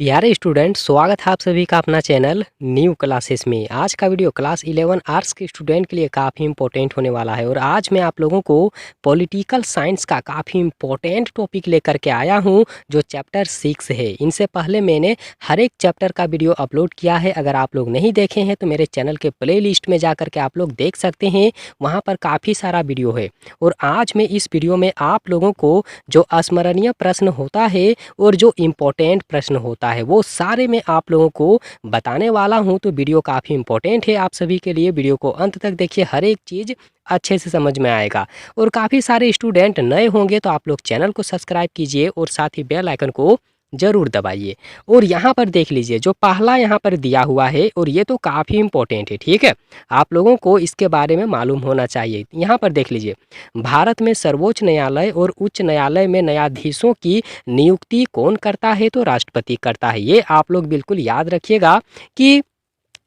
प्यारे स्टूडेंट, स्वागत है आप सभी का अपना चैनल न्यू क्लासेस में। आज का वीडियो क्लास 11 आर्ट्स के स्टूडेंट के लिए काफ़ी इंपॉर्टेंट होने वाला है और आज मैं आप लोगों को पॉलिटिकल साइंस का काफ़ी इंपॉर्टेंट टॉपिक लेकर के आया हूं, जो चैप्टर 6 है। इनसे पहले मैंने हर एक चैप्टर का वीडियो अपलोड किया है। अगर आप लोग नहीं देखे हैं तो मेरे चैनल के प्ले लिस्ट में जा के आप लोग देख सकते हैं, वहाँ पर काफ़ी सारा वीडियो है। और आज मैं इस वीडियो में आप लोगों को जो अस्मरणीय प्रश्न होता है और जो इम्पोर्टेंट प्रश्न होता है वो सारे मैं आप लोगों को बताने वाला हूं। तो वीडियो काफ़ी इंपॉर्टेंट है आप सभी के लिए। वीडियो को अंत तक देखिए, हर एक चीज़ अच्छे से समझ में आएगा। और काफ़ी सारे स्टूडेंट नए होंगे तो आप लोग चैनल को सब्सक्राइब कीजिए और साथ ही बेल आइकन को ज़रूर दबाइए। और यहाँ पर देख लीजिए, जो पहला यहाँ पर दिया हुआ है और ये तो काफ़ी इंपॉर्टेंट है, ठीक है। आप लोगों को इसके बारे में मालूम होना चाहिए। यहाँ पर देख लीजिए, भारत में सर्वोच्च न्यायालय और उच्च न्यायालय में न्यायाधीशों की नियुक्ति कौन करता है? तो राष्ट्रपति करता है। ये आप लोग बिल्कुल याद रखिएगा कि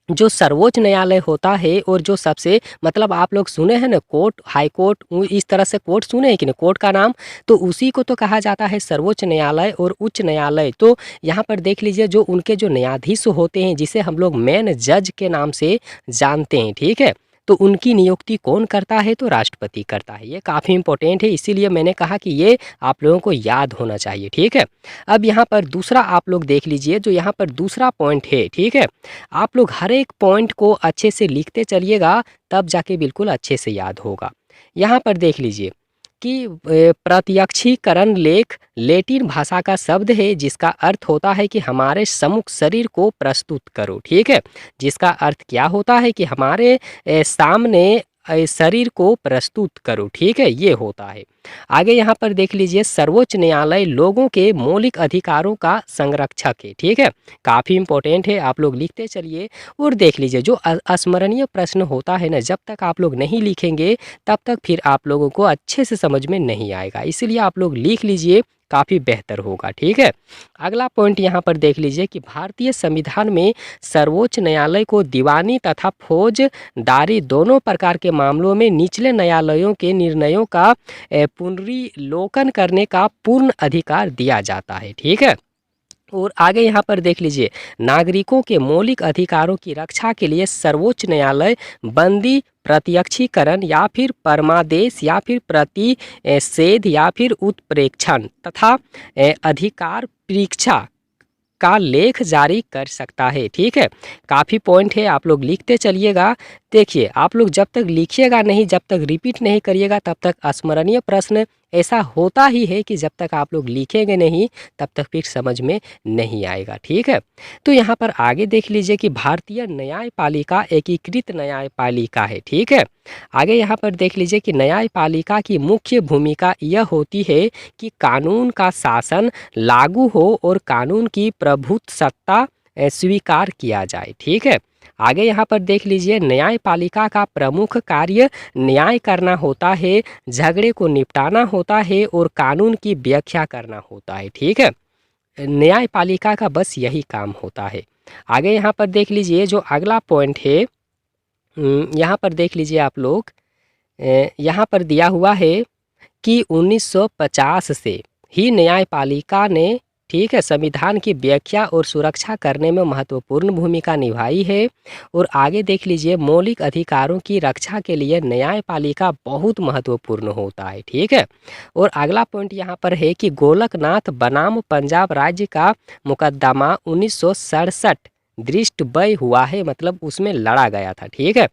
जो सर्वोच्च न्यायालय होता है और जो सबसे मतलब आप लोग सुने हैं ना, कोर्ट, हाई कोर्ट, इस तरह से कोर्ट सुने हैं कि नहीं, कोर्ट का नाम, तो उसी को तो कहा जाता है सर्वोच्च न्यायालय और उच्च न्यायालय। तो यहाँ पर देख लीजिए, जो उनके जो न्यायाधीश होते हैं, जिसे हम लोग मेन जज के नाम से जानते हैं, ठीक है, तो उनकी नियुक्ति कौन करता है? तो राष्ट्रपति करता है। ये काफ़ी इंपॉर्टेंट है, इसीलिए मैंने कहा कि ये आप लोगों को याद होना चाहिए, ठीक है। अब यहाँ पर दूसरा आप लोग देख लीजिए, जो यहाँ पर दूसरा पॉइंट है, ठीक है। आप लोग हर एक पॉइंट को अच्छे से लिखते चलिएगा, तब जाके बिल्कुल अच्छे से याद होगा। यहाँ पर देख लीजिए कि प्रत्यक्षीकरण लेख लैटिन भाषा का शब्द है, जिसका अर्थ होता है कि हमारे सम्मुख शरीर को प्रस्तुत करो, ठीक है। जिसका अर्थ क्या होता है कि हमारे सामने शरीर को प्रस्तुत करो, ठीक है, ये होता है। आगे यहाँ पर देख लीजिए, सर्वोच्च न्यायालय लोगों के मौलिक अधिकारों का संरक्षक है, ठीक है। काफ़ी इंपॉर्टेंट है, आप लोग लिखते चलिए। और देख लीजिए, जो अस्मरणीय प्रश्न होता है ना, जब तक आप लोग नहीं लिखेंगे तब तक फिर आप लोगों को अच्छे से समझ में नहीं आएगा, इसलिए आप लोग लिख लीजिए, काफ़ी बेहतर होगा, ठीक है। अगला पॉइंट यहाँ पर देख लीजिए कि भारतीय संविधान में सर्वोच्च न्यायालय को दीवानी तथा फौजदारी दोनों प्रकार के मामलों में निचले न्यायालयों के निर्णयों का पुनरीलोकन करने का पूर्ण अधिकार दिया जाता है, ठीक है। और आगे यहाँ पर देख लीजिए, नागरिकों के मौलिक अधिकारों की रक्षा के लिए सर्वोच्च न्यायालय बंदी, प्रत्यक्षीकरण या फिर परमादेश या फिर प्रतिषेध या फिर उत्प्रेक्षण तथा अधिकार परीक्षा का लेख जारी कर सकता है, ठीक है। काफ़ी पॉइंट है, आप लोग लिखते चलिएगा। देखिए, आप लोग जब तक लिखिएगा नहीं, जब तक रिपीट नहीं करिएगा, तब तक अस्मरणीय प्रश्न ऐसा होता ही है कि जब तक आप लोग लिखेंगे नहीं तब तक फिर समझ में नहीं आएगा, ठीक है। तो यहाँ पर आगे देख लीजिए कि भारतीय न्यायपालिका एकीकृत न्यायपालिका है, ठीक है। आगे यहाँ पर देख लीजिए कि न्यायपालिका की मुख्य भूमिका यह होती है कि कानून का शासन लागू हो और कानून की प्रभुत्व सत्ता स्वीकार किया जाए, ठीक है। आगे यहाँ पर देख लीजिए, न्यायपालिका का प्रमुख कार्य न्याय करना होता है, झगड़े को निपटाना होता है और कानून की व्याख्या करना होता है, ठीक है। न्यायपालिका का बस यही काम होता है। आगे यहाँ पर देख लीजिए, जो अगला पॉइंट है, यहाँ पर देख लीजिए आप लोग, यहाँ पर दिया हुआ है कि 1950 से ही न्यायपालिका ने, ठीक है, संविधान की व्याख्या और सुरक्षा करने में महत्वपूर्ण भूमिका निभाई है। और आगे देख लीजिए, मौलिक अधिकारों की रक्षा के लिए न्यायपालिका बहुत महत्वपूर्ण होता है, ठीक है। और अगला पॉइंट यहाँ पर है कि गोलकनाथ बनाम पंजाब राज्य का मुकदमा 1967 दृष्टबय हुआ है, मतलब उसमें लड़ा गया था, ठीक है।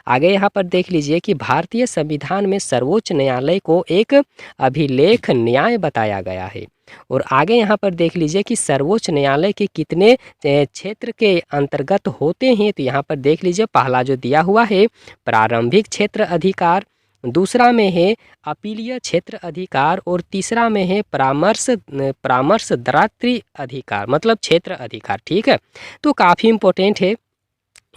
आगे यहाँ पर देख लीजिए कि भारतीय संविधान में सर्वोच्च न्यायालय को एक अभिलेख न्याय बताया गया है। और आगे यहाँ पर देख लीजिए कि सर्वोच्च न्यायालय के कितने क्षेत्र के अंतर्गत होते हैं। तो यहाँ पर देख लीजिए, पहला जो दिया हुआ है प्रारंभिक क्षेत्र अधिकार, दूसरा में है अपीलीय क्षेत्र अधिकार और तीसरा में है परामर्शदात्री अधिकार, मतलब क्षेत्र अधिकार, ठीक है। तो काफ़ी इंपॉर्टेंट है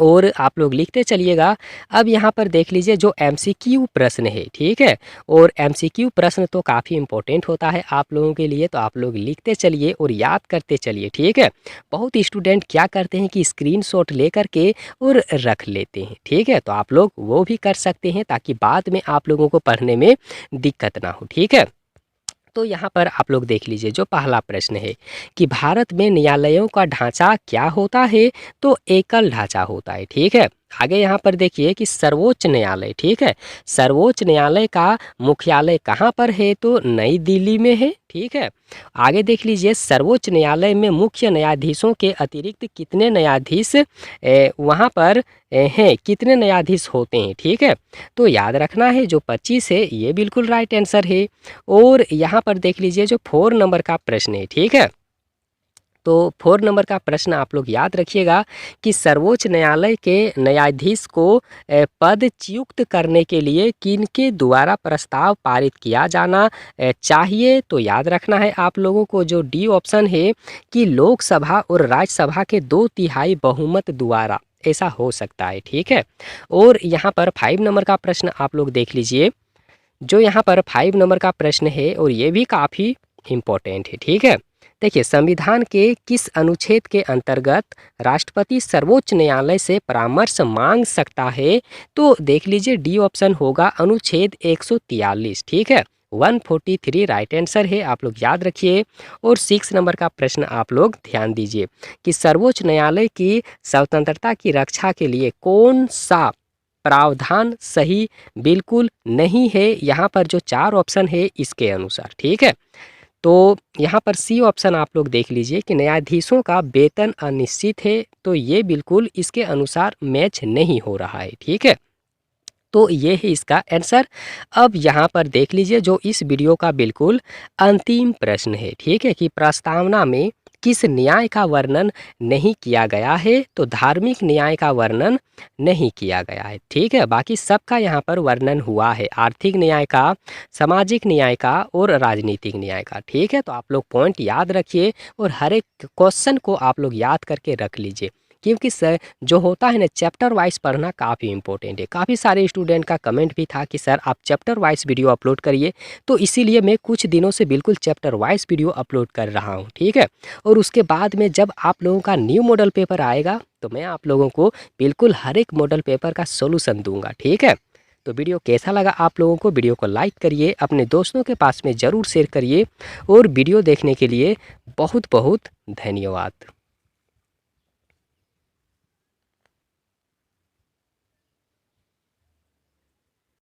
और आप लोग लिखते चलिएगा। अब यहाँ पर देख लीजिए, जो एमसीक्यू प्रश्न है, ठीक है, और एमसीक्यू प्रश्न तो काफ़ी इंपॉर्टेंट होता है आप लोगों के लिए, तो आप लोग लिखते चलिए और याद करते चलिए, ठीक है। बहुत स्टूडेंट क्या करते हैं कि स्क्रीनशॉट लेकर के और रख लेते हैं, ठीक है, तो आप लोग वो भी कर सकते हैं ताकि बाद में आप लोगों को पढ़ने में दिक्कत ना हो, ठीक है। तो यहाँ पर आप लोग देख लीजिए, जो पहला प्रश्न है कि भारत में न्यायालयों का ढांचा क्या होता है, तो एकल ढांचा होता है। ठीक है, आगे यहाँ पर देखिए कि सर्वोच्च न्यायालय, ठीक है, सर्वोच्च न्यायालय का मुख्यालय कहाँ पर है, तो नई दिल्ली में है। ठीक है, आगे देख लीजिए, सर्वोच्च न्यायालय में मुख्य न्यायाधीशों के अतिरिक्त कितने न्यायाधीश वहाँ पर हैं, कितने न्यायाधीश होते हैं। ठीक है, तो याद रखना है जो 25 है ये बिल्कुल राइट आंसर है। और यहाँ पर देख लीजिए जो 4 नंबर का प्रश्न है। ठीक है, तो 4 नंबर का प्रश्न आप लोग याद रखिएगा कि सर्वोच्च न्यायालय के न्यायाधीश को पदच्युत करने के लिए किनके द्वारा प्रस्ताव पारित किया जाना चाहिए। तो याद रखना है आप लोगों को जो डी ऑप्शन है कि लोकसभा और राज्यसभा के 2/3 बहुमत द्वारा ऐसा हो सकता है। ठीक है, और यहाँ पर 5 नंबर का प्रश्न आप लोग देख लीजिए, जो यहाँ पर 5 नंबर का प्रश्न है और ये भी काफ़ी इम्पोर्टेंट है। ठीक है, देखिए, संविधान के किस अनुच्छेद के अंतर्गत राष्ट्रपति सर्वोच्च न्यायालय से परामर्श मांग सकता है, तो देख लीजिए डी ऑप्शन होगा अनुच्छेद 143। ठीक है, 143 राइट आंसर है, आप लोग याद रखिए। और 6 नंबर का प्रश्न आप लोग ध्यान दीजिए कि सर्वोच्च न्यायालय की स्वतंत्रता की रक्षा के लिए कौन सा प्रावधान सही बिल्कुल नहीं है, यहाँ पर जो 4 ऑप्शन है इसके अनुसार। ठीक है, तो यहाँ पर सी ऑप्शन आप लोग देख लीजिए कि न्यायाधीशों का वेतन अनिश्चित है, तो ये बिल्कुल इसके अनुसार मैच नहीं हो रहा है। ठीक है, तो ये है इसका आंसर। अब यहाँ पर देख लीजिए जो इस वीडियो का बिल्कुल अंतिम प्रश्न है। ठीक है, कि प्रस्तावना में किस न्याय का वर्णन नहीं किया गया है, तो धार्मिक न्याय का वर्णन नहीं किया गया है। ठीक है, बाकी सबका यहाँ पर वर्णन हुआ है, आर्थिक न्याय का, सामाजिक न्याय का और राजनीतिक न्याय का। ठीक है, तो आप लोग पॉइंट याद रखिए और हर एक क्वेश्चन को आप लोग याद करके रख लीजिए, क्योंकि सर जो होता है ना चैप्टर वाइज पढ़ना काफ़ी इंपॉर्टेंट है। काफ़ी सारे स्टूडेंट का कमेंट भी था कि सर आप चैप्टर वाइज वीडियो अपलोड करिए, तो इसीलिए मैं कुछ दिनों से बिल्कुल चैप्टर वाइज वीडियो अपलोड कर रहा हूँ। ठीक है, और उसके बाद में जब आप लोगों का न्यू मॉडल पेपर आएगा तो मैं आप लोगों को बिल्कुल हर एक मॉडल पेपर का सोल्यूशन दूंगा। ठीक है, तो वीडियो कैसा लगा आप लोगों को, वीडियो को लाइक करिए, अपने दोस्तों के पास में ज़रूर शेयर करिए, और वीडियो देखने के लिए बहुत बहुत धन्यवाद।